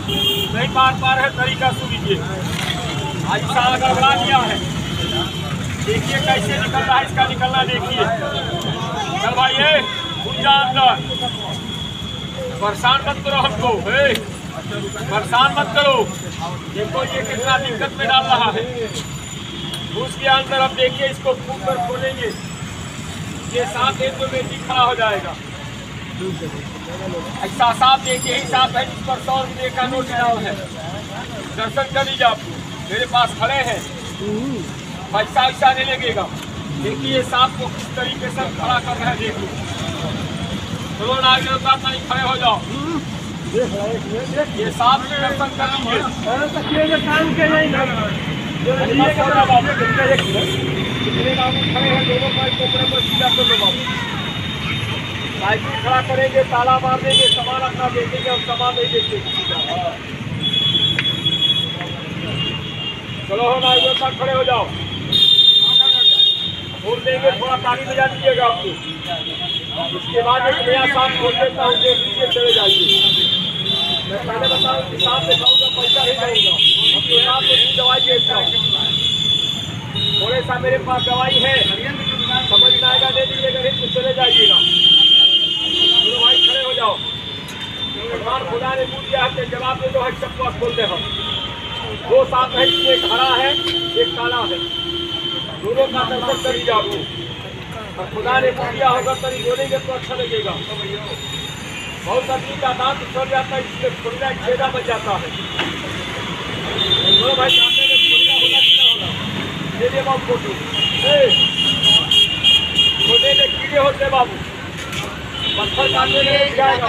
नहीं मार पा रहे तरीका सुन लीजिए। आज सारा गड़बड़ा दिया है, देखिए कैसे निकल रहा है, इसका निकलना देखिए। चल भाई ये घुस जा अंदर, परेशान मत करो हमको, परेशान मत करो। देखो ये कितना दिक्कत में डाल रहा है, घुस गया अंदर। अब देखिए इसको फूट कर खोलेंगे, ये सांप एक दो में खड़ा हो जाएगा। ऐसा सांप देखिए, यही सांप है जिस पर 100 रुपये का नोट डाल है। दर्शन कर लीजिए, आप मेरे पास खड़े हैं, पैसा वैसा नहीं लगेगा। देखिए ये सांप को किस तरीके से खड़ा कर रहे हैं, देखिए। चलो नागरिकों का पानी खड़े हो जाओ, ये सांप के दर्शन कर लीजिए। साइकिल खड़ा करेंगे, ताला मार देंगे, सामान अपना देखेंगे, हम सामान नहीं देंगे किसी का। चलो हो नागरिकों का खड़े हो जाओ, खोल देंगे, थोड़ा पानी बजा दीजिएगा आपको। उसके बाद एक नया सांप खोल देता हूँ, देख लीजिए, चले जाइए। मैं पहले बताऊँ कि सांप दिखाऊंगा, पैसा नहीं दूंगा, आपके साथ तो दवाई देता हूँ। थोड़े सा मेरे पास दवाई है, समझ में आएगा, दे दीजिएगा, नहीं तो चले जाइएगा। चलो भाई खड़े हो जाओ। भगवान खुदा ने पूछ दिया है, जवाब दे दो, है चप्पा खोल दे। हम दो सांप है, एक हरा है एक काला है, दोनों का दर्शन कर लीजिए आपको। और खुदा ने पूछ दिया होगा तभी बोलेंगे तो अच्छा लगेगा। बहुत आदमी का दांत उछल जाता है, इसलिए खुदा छेदा बच जाता है। भाई जाते हैं खुदा होगा कितना होगा, दे दे बाबू फोटो। खोदे में कीड़े होते बाबू, पत्थर काटने में जाएगा,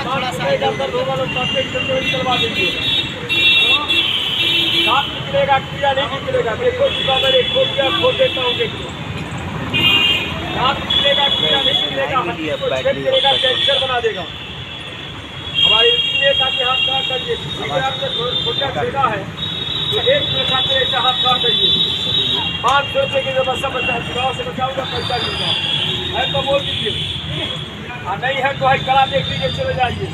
चलवा देंगे। दांत निकलेगा, कीड़ा नहीं निकलेगा। देखो सुबह मैंने खोल दिया, खोल देता हूँ, देखो दांत निकलेगा, कीड़ा नहीं निकलेगा, निकलेगा, कैंसर बना देगा। हमारे इंजीनियर का हाथ काट करिए, आपने छोटा छेदा है तो एक पैसा से ऐसा हाथ काट करिए। 500 रुपये की व्यवस्था बचा, चुनाव से बचाऊंगा, पैसा मिलूंगा है तो बोल दीजिए, और नहीं है तो है कला देख लीजिए, चले जाइए।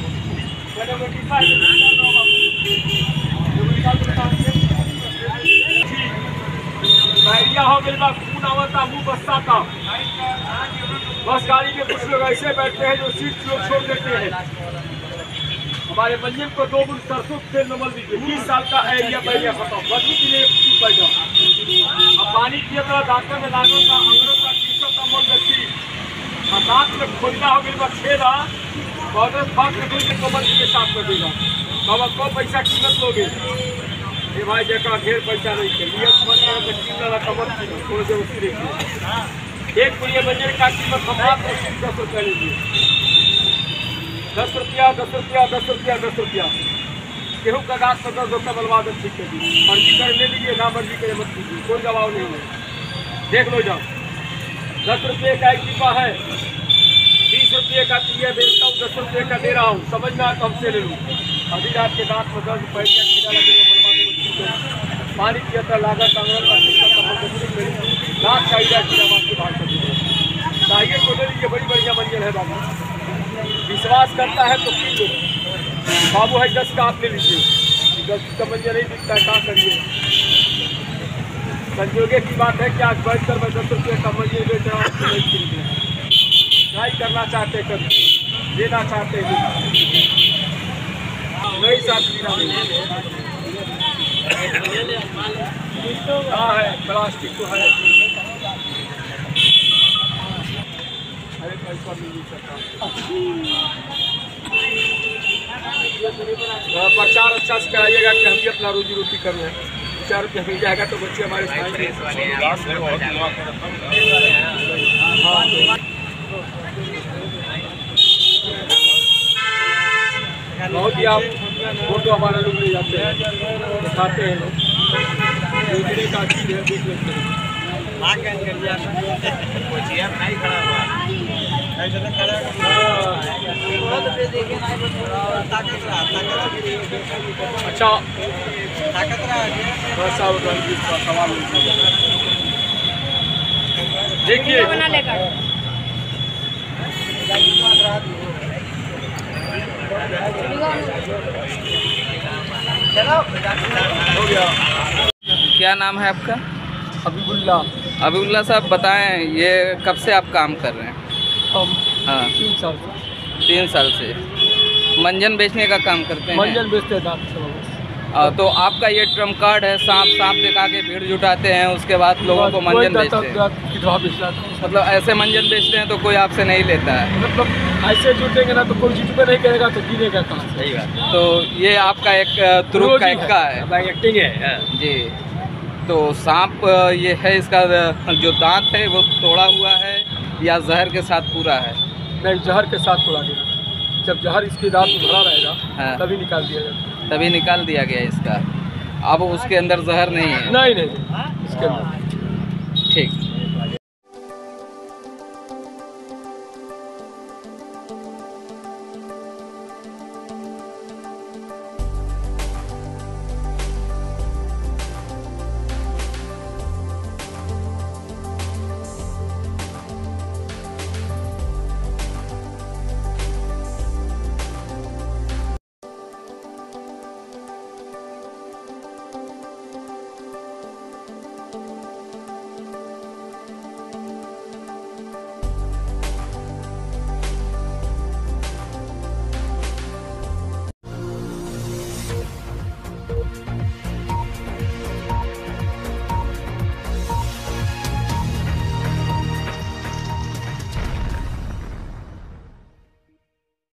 डायरिया हो गई, खून आवता, मुँह बसता था। बस गाड़ी में कुछ लोग ऐसे बैठते हैं जो सीट लोग छोड़ देते हैं। हमारे मंजिल को 2 बुन सरसों तेल नमल दीजिए। 20 साल का एरिया बैरिया खत्म, बची के लिए पैसा। अब पानी पिए तो दांतों में लागों का, अंगरों का, टीसों का मन रखी, और दांत में खोलना हो गई बस छेदा, बॉर्डर फाक के कमर के साथ कर देगा। बाबा को पैसा कीमत लोगे, ये भाई देखा ढेर पैसा नहीं चाहिए, कमर की थोड़ी देर उसकी देखिए। एक पुलिया मंजिल का कीमत हम आप 10 रुपया लीजिए। 10 रुपया 10 रुपया 10 रुपया 10 रुपया। गेहूँ का गाछ पकड़ दो, सब बलवा दो, ठीक है जी। मर्जी कर ले लीजिए, ना मर्जी करे मत कीजिए, कोई दबाव नहीं है, देख लो जाओ। 10 रुपये का एक टीपा है, 20 रुपये का टीया बेचता हूँ, 10 रुपये का दे रहा हूँ। समझ में आता हमसे ले लूँ। अभी रात के दांत में दर्द बैठ गया, कीड़ा लगे, पानी पिया था, लागत दांत चाहिए, कीड़ा मार के बाहर कर दीजिए। चाहिए तो ले लीजिए, बड़ी बढ़िया मंजिल है बाबू। विश्वास करता है तो पी लो बाबू, है 10 का आप ले लीजिए। 10 का मंजिल नहीं दिखता है, क्या करिए। संजोगे की बात है कि आज बैठ कर मैं 10 रुपये का मंजिल बेच रहा हूँ, ट्राई करना चाहते कर, लेना चाहते हैं नहीं साथ हाँ है, प्लास्टिक तो है, अरे पैसा मिल नहीं सकता। प्रचार अच्छा से कराइएगा कि हम भी अपना रोजी रोटी कर रहे हैं। 4 रुपया मिल जाएगा तो बच्चे हमारे बहुत ही आप फोटो हमारा लोग ले जाते हैं, दिखाते हैं लोग, देखने का चीज है, देख लेते हैं। अच्छा सवाल देखिए, हो गया। क्या नाम है आपका? हबीबुल्ला। हबीबुल्ला साहब, बताएं ये कब से आप काम कर रहे हैं? हम हाँ, 3 साल से 3 साल से मंजन बेचने का काम करते हैं। मंजन बेचते हैं दांत से। तो आपका ये ट्रम्प कार्ड है, सांप दिखा के भीड़ जुटाते हैं, उसके बाद लोगों को मंजन बेचते हैं। मतलब ऐसे मंजन बेचते हैं तो कोई आपसे नहीं लेता है? मतलब ऐसे जुटेंगे ना तो कोई जुटबे नहीं करेगा तो गिनेगा कहाँ से? सही बात। तो ये आपका एक तुरुप टाइप का है, एक्टिंग है जी। तो सांप ये है, इसका जो दांत है वो तोड़ा हुआ है या जहर के साथ पूरा है? नहीं, जहर के साथ तोड़ा गया। जब जहर इसके दांत में भरा रहेगा हाँ, तभी निकाल दिया जाएगा। तभी निकाल दिया गया इसका। अब उसके अंदर जहर नहीं है? नहीं इसके अंदर। ठीक।